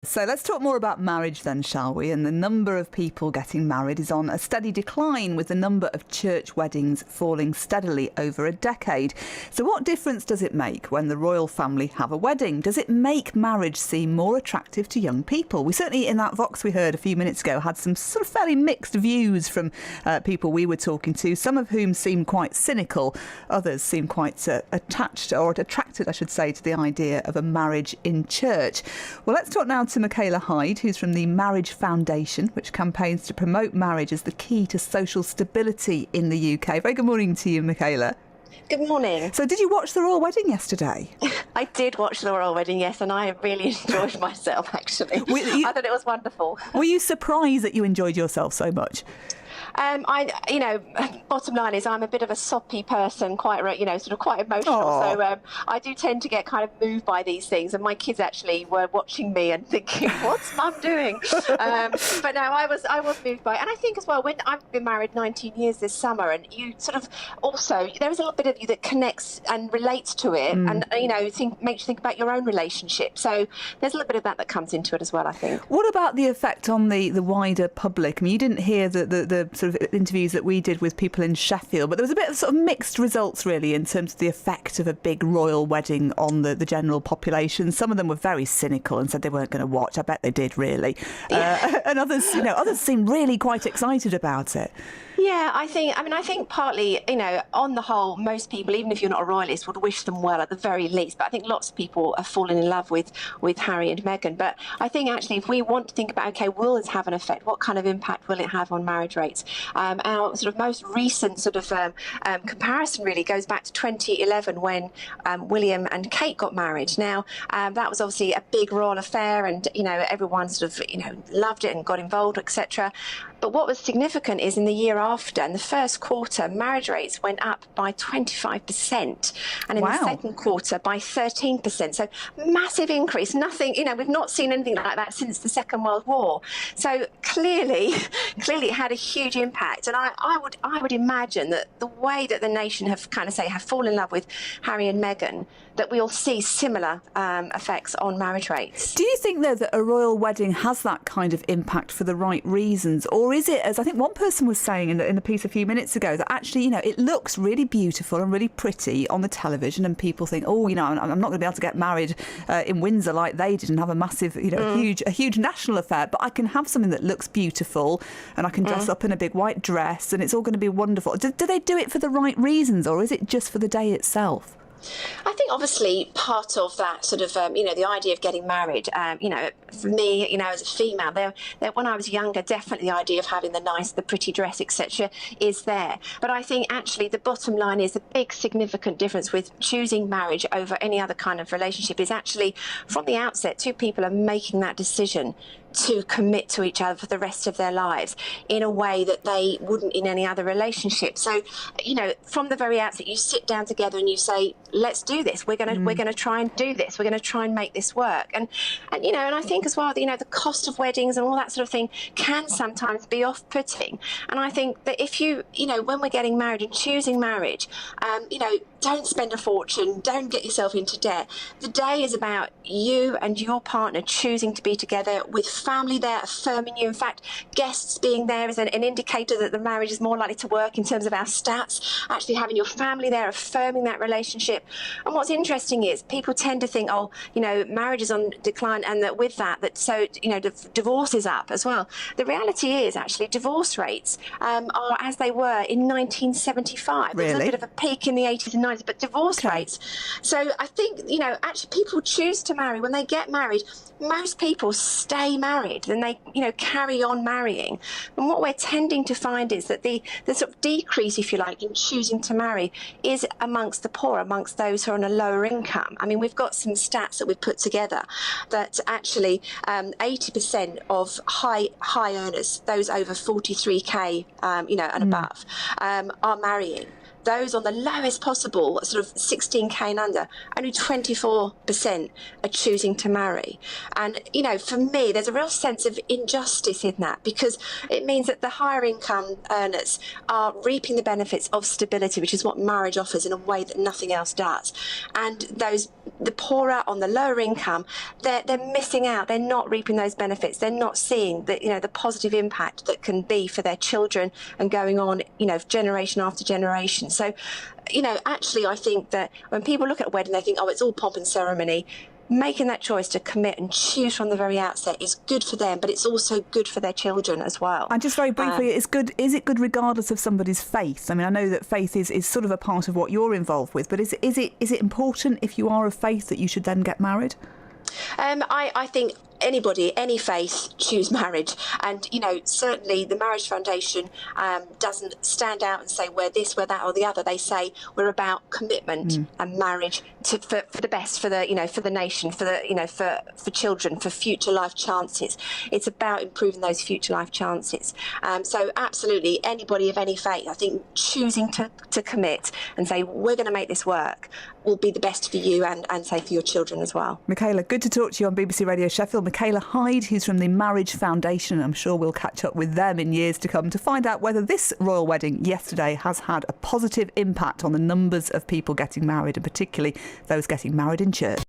So let's talk more about marriage then, shall we? And the number of people getting married is on a steady decline, with the number of church weddings falling steadily over a decade. So what difference does it make when the royal family have a wedding? Does it make marriage seem more attractive to young people? We certainly, in that Vox we heard a few minutes ago, had some sort of fairly mixed views from people we were talking to, some of whom seemed quite cynical, others seemed quite attracted, I should say, to the idea of a marriage in church. Well, let's talk now to Michaela Hyde, who's from the Marriage Foundation, which campaigns to promote marriage as the key to social stability in the UK. Very good morning to you, Michaela. Good morning. So did you watch the royal wedding yesterday? I did watch the royal wedding, yes, and I really enjoyed myself, actually. I thought it was wonderful. Were you surprised that you enjoyed yourself so much? Bottom line is I'm a bit of a soppy person, quite emotional. Aww. So I do tend to get kind of moved by these things. And my kids actually were watching me and thinking, "What's Mum doing?" But no, I was moved by it. And I think as well, when I've been married 19 years this summer, and you sort of also there is a little bit of you that connects and relates to it, and makes you think about your own relationship. So there's a little bit of that comes into it as well, I think. What about the effect on the wider public? I mean, you didn't hear the sort of interviews that we did with people in Sheffield, but there was a bit of sort of mixed results really in terms of the effect of a big royal wedding on the general population. Some of them were very cynical and said they weren't going to watch. I bet they did, really. Yeah. And others seemed really quite excited about it. Yeah, I think partly, on the whole, most people, even if you're not a royalist, would wish them well at the very least. But I think lots of people have fallen in love with Harry and Meghan. But I think actually, if we want to think about, okay, will this have an effect? What kind of impact will it have on marriage rates? Our sort of most recent sort of comparison really goes back to 2011 when William and Kate got married. Now, that was obviously a big royal affair, and everyone sort of loved it and got involved, etc. But what was significant is in the year after, in the first quarter, marriage rates went up by 25%, and in the second quarter by 13%. So massive increase. Nothing, we've not seen anything like that since the Second World War. So clearly it had a huge impact. And I would imagine that the way that the nation have fallen in love with Harry and Meghan, that we'll see similar effects on marriage rates. Do you think, though, that a royal wedding has that kind of impact for the right reasons? Or is it, as I think one person was saying in the piece a few minutes ago, that actually, it looks really beautiful and really pretty on the television, and people think, I'm not going to be able to get married in Windsor like they did and have a massive, a huge national affair, but I can have something that looks beautiful and I can dress up in a big white dress and it's all going to be wonderful. Do they do it for the right reasons, or is it just for the day itself? I think obviously part of that sort of, the idea of getting married, for me, as a female, when I was younger, definitely the idea of having the pretty dress, etc., is there. But I think actually the bottom line is the big significant difference with choosing marriage over any other kind of relationship is actually from the outset, two people are making that decision to commit to each other for the rest of their lives in a way that they wouldn't in any other relationship. So, from the very outset, you sit down together and you say, let's do this. We're going to try and do this. We're going to try and make this work. And I think as well, the cost of weddings and all that sort of thing can sometimes be off-putting. And I think that if when we're getting married and choosing marriage, don't spend a fortune, don't get yourself into debt. The day is about you and your partner choosing to be together, with family there affirming you. In fact, guests being there is an indicator that the marriage is more likely to work in terms of our stats. Actually having your family there affirming that relationship. And what's interesting is people tend to think, marriage is on decline, and that with that divorce is up as well. The reality is actually divorce rates are as they were in 1975. Really? There was a bit of a peak in the 80s and 90s, but divorce rates. So I think, actually people choose to marry. When they get married, most people stay married, then they, carry on marrying. And what we're tending to find is that the sort of decrease, if you like, in choosing to marry is amongst the poor, amongst those who are on a lower income. I mean, we've got some stats that we've put together that actually 80% of high earners, those over 43k, and above, are marrying. those on the lowest possible, sort of 16k and under, only 24% are choosing to marry. And, you know, for me, there's a real sense of injustice in that, because it means that the higher income earners are reaping the benefits of stability, which is what marriage offers in a way that nothing else does. And the poorer on the lower income, they're missing out. They're not reaping those benefits. They're not seeing the, you know, the positive impact that can be for their children and going on, you know, generation after generation. So, you know, actually, I think that when people look at a wedding, they think, oh, it's all pomp and ceremony. Making that choice to commit and choose from the very outset is good for them, but it's also good for their children as well. And just very briefly, it's good. Is it good regardless of somebody's faith? I mean, I know that faith is sort of a part of what you're involved with, but is it important if you are of faith that you should then get married? I think anybody, any faith, choose marriage. And, you know, certainly the Marriage Foundation doesn't stand out and say we're this, we're that or the other. They say we're about commitment and marriage for the best, for the, you know, for the nation, for the, you know, for children, for future life chances. It's about improving those future life chances. So absolutely, anybody of any faith, I think choosing to commit and say we're going to make this work will be the best for you and say for your children as well. Michaela, good to talk to you on BBC Radio Sheffield. Michaela Hyde, who's from the Marriage Foundation. I'm sure we'll catch up with them in years to come to find out whether this royal wedding yesterday has had a positive impact on the numbers of people getting married, and particularly those getting married in church.